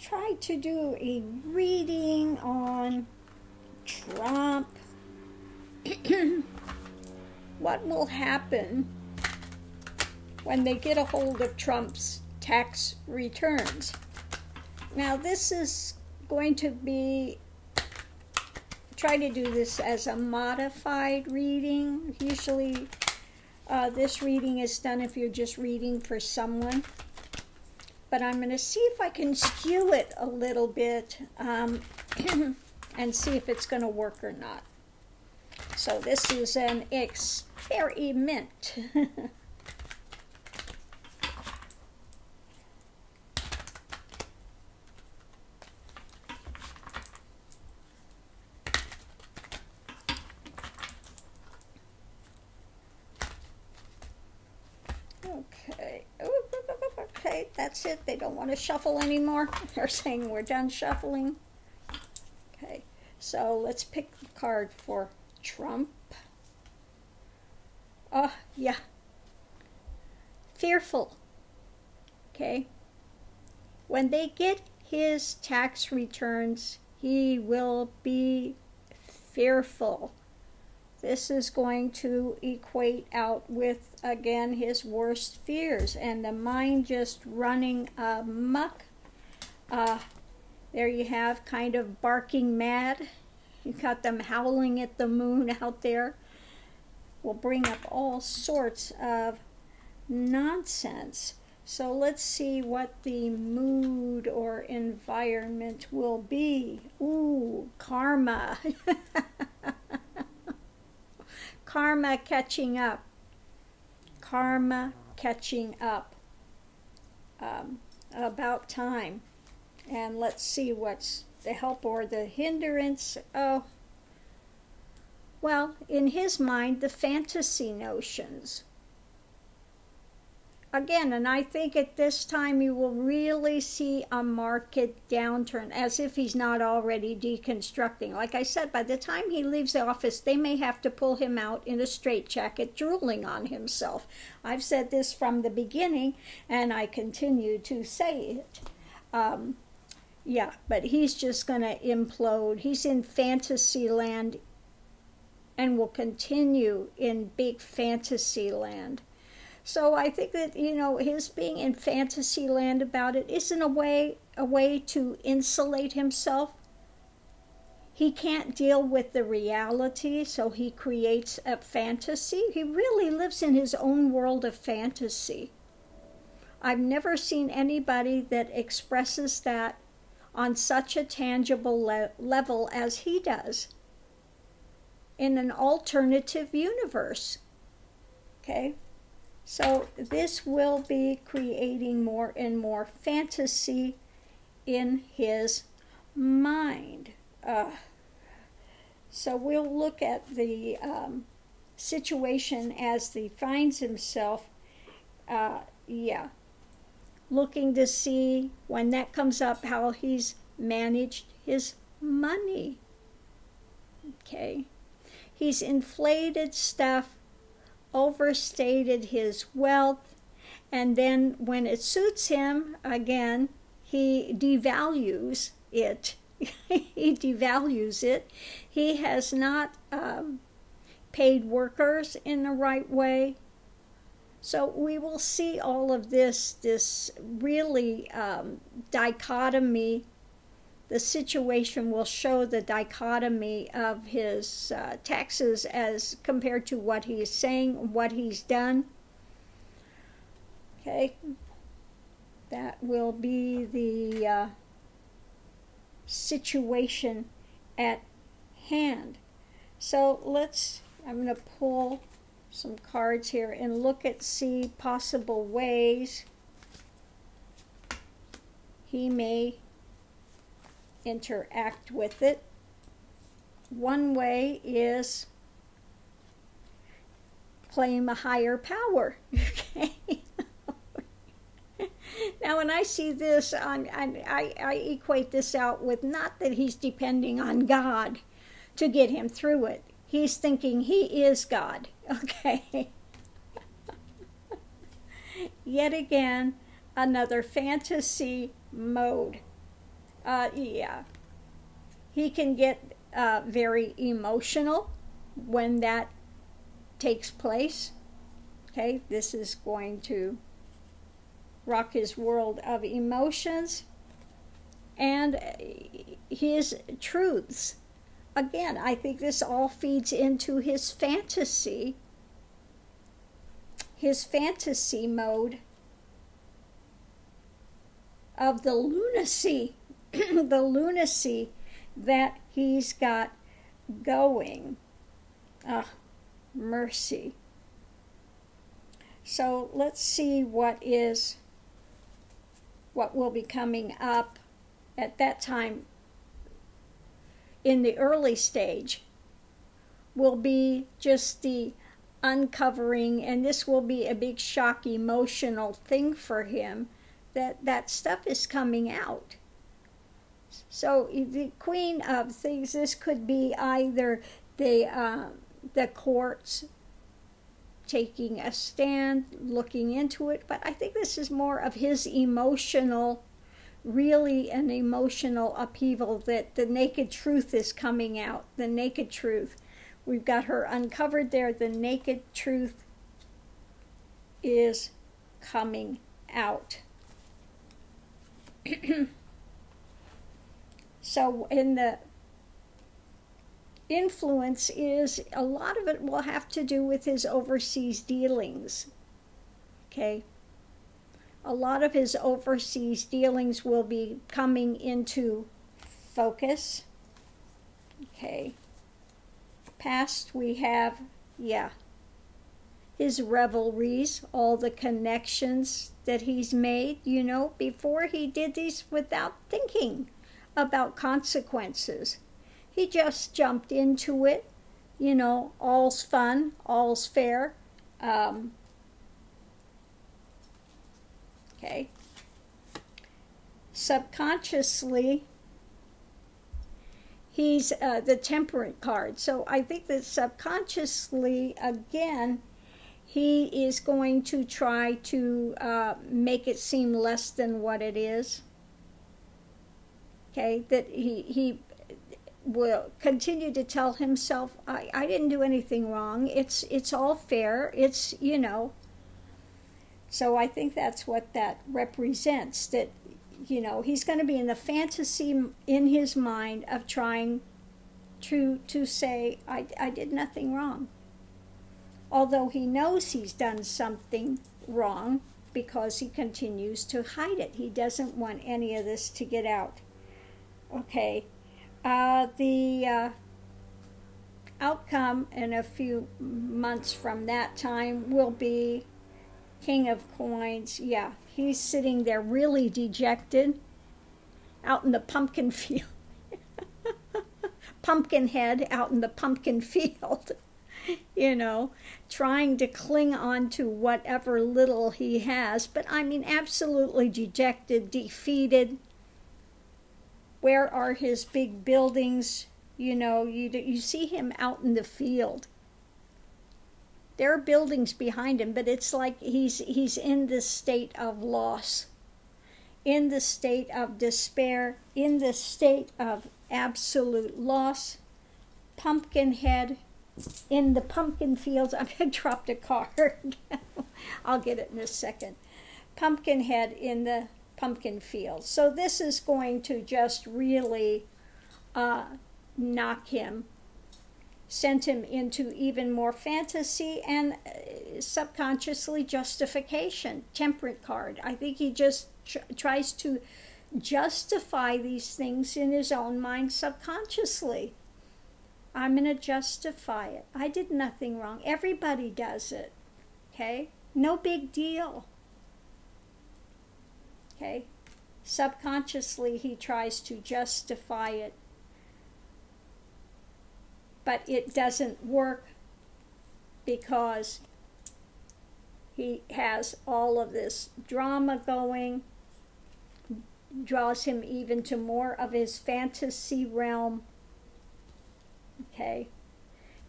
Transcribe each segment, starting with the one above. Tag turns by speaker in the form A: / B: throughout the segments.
A: try to do a reading on Trump. What will happen when they get a hold of Trump's tax returns? Now, this is going to be, try to do this as a modified reading. Usually this reading is done if you're just reading for someone. But I'm going to see if I can skew it a little bit and see if it's going to work or not. So this is an experiment. Okay. Okay, that's it. They don't want to shuffle anymore. They're saying we're done shuffling. Okay, so let's pick the card for Trump. Oh, yeah. Fearful. Okay. When they get his tax returns, he will be fearful. This is going to equate out with, again, his worst fears and the mind just running amok. There you have kind of barking mad. You got them howling at the moon out there. Will bring up all sorts of nonsense. So let's see what the mood or environment will be. Ooh, karma. Karma catching up. Karma catching up. About time. And let's see what's the help or the hindrance. Oh, well, in his mind, the fantasy notions. Again, and I think at this time you will really see a market downturn, as if he's not already deconstructing. Like I said, by the time he leaves the office, they may have to pull him out in a straitjacket, drooling on himself. I've said this from the beginning, and I continue to say it. Yeah, but he's just going to implode. He's in fantasy land and will continue in big fantasy land. So I think that, you know, his being in fantasy land about it isn't a way to insulate himself. He can't deal with the reality, so he creates a fantasy. He really lives in his own world of fantasy. I've never seen anybody that expresses that on such a tangible level as he does in an alternative universe. Okay? So this will be creating more and more fantasy in his mind. So we'll look at the situation as he finds himself, looking to see when that comes up how he's managed his money. Okay. He's inflated stuff, overstated his wealth, and then when it suits him, again, he devalues it. He devalues it. He has not paid workers in the right way. So we will see all of this really dichotomy. The situation will show the dichotomy of his taxes as compared to what he's saying, what he's done. Okay, that will be the situation at hand. So I'm going to pull some cards here and look at, see possible ways he may interact with it. One way is claim a higher power. Okay. Now, when I see this, I equate this out with not that he's depending on God to get him through it. He's thinking he is God. Okay. Yet again, another fantasy mode. Yeah. He can get very emotional when that takes place. Okay, this is going to rock his world of emotions and his truths. Again, I think this all feeds into his fantasy mode of the lunacy, the lunacy that he's got going. Mercy. So let's see what will be coming up at that time. In the early stage will be just the uncovering, and this will be a big shock emotional thing for him, that stuff is coming out. So the Queen of Things, this could be either the courts taking a stand, looking into it, but I think this is more of his emotional, really an emotional upheaval, that the naked truth is coming out, the naked truth. We've got her uncovered there. The naked truth is coming out. So in the influence is, a lot of it will have to do with his overseas dealings. Okay. A lot of his overseas dealings will be coming into focus. Okay. Past we have, his revelries, all the connections that he's made, before he did these without thinking about consequences. He just jumped into it, all's fun, all's fair. Okay. Subconsciously, he's the temperate card. So I think that subconsciously, again, he is going to try to make it seem less than what it is. Okay, that he will continue to tell himself, I didn't do anything wrong. It's all fair. It's, So I think that's what that represents, that, he's going to be in the fantasy in his mind of trying to say, I did nothing wrong. Although he knows he's done something wrong because he continues to hide it. He doesn't want any of this to get out. Okay. The outcome in a few months from that time will be King of Coins. Yeah, he's sitting there really dejected out in the pumpkin field. Pumpkinhead out in the pumpkin field, trying to cling on to whatever little he has. But I mean, absolutely dejected, defeated. Where are his big buildings? You see him out in the field. There are buildings behind him, but it's like he's in this state of loss, in the state of despair, in the state of absolute loss. Pumpkinhead in the pumpkin fields. I dropped a card. I'll get it in a second. Pumpkinhead in the pumpkin fields. So this is going to just really knock him, send him into even more fantasy and subconsciously justification. Temperate card. I think he just tries to justify these things in his own mind subconsciously. I'm going to justify it. I did nothing wrong. Everybody does it. Okay? No big deal. Okay? Subconsciously, he tries to justify it. But it doesn't work because he has all of this drama going, draws him even to more of his fantasy realm. Okay?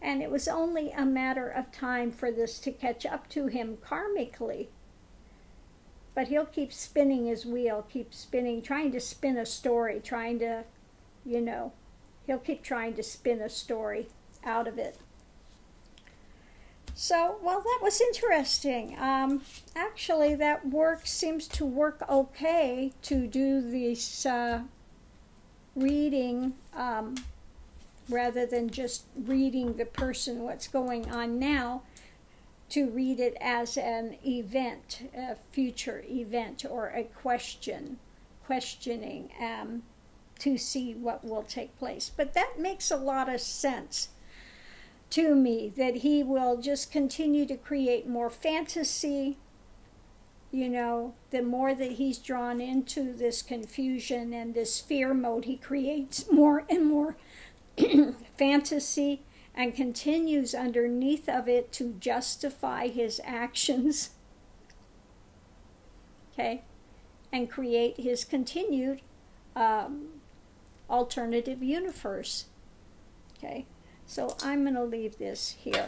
A: And it was only a matter of time for this to catch up to him karmically. But he'll keep spinning his wheel, keep spinning, trying to spin a story, trying to, you know, he'll keep trying to spin a story out of it. So, well, that was interesting. Actually, that seems to work okay to do this reading rather than just reading the person what's going on now, to read it as an event, a future event, or a questioning, to see what will take place. But that makes a lot of sense to me, that he will just continue to create more fantasy. You know, the more that he's drawn into this confusion and this fear mode, he creates more and more fantasy, and continues underneath of it to justify his actions, okay, and create his continued alternative universe, okay. So I'm going to leave this here.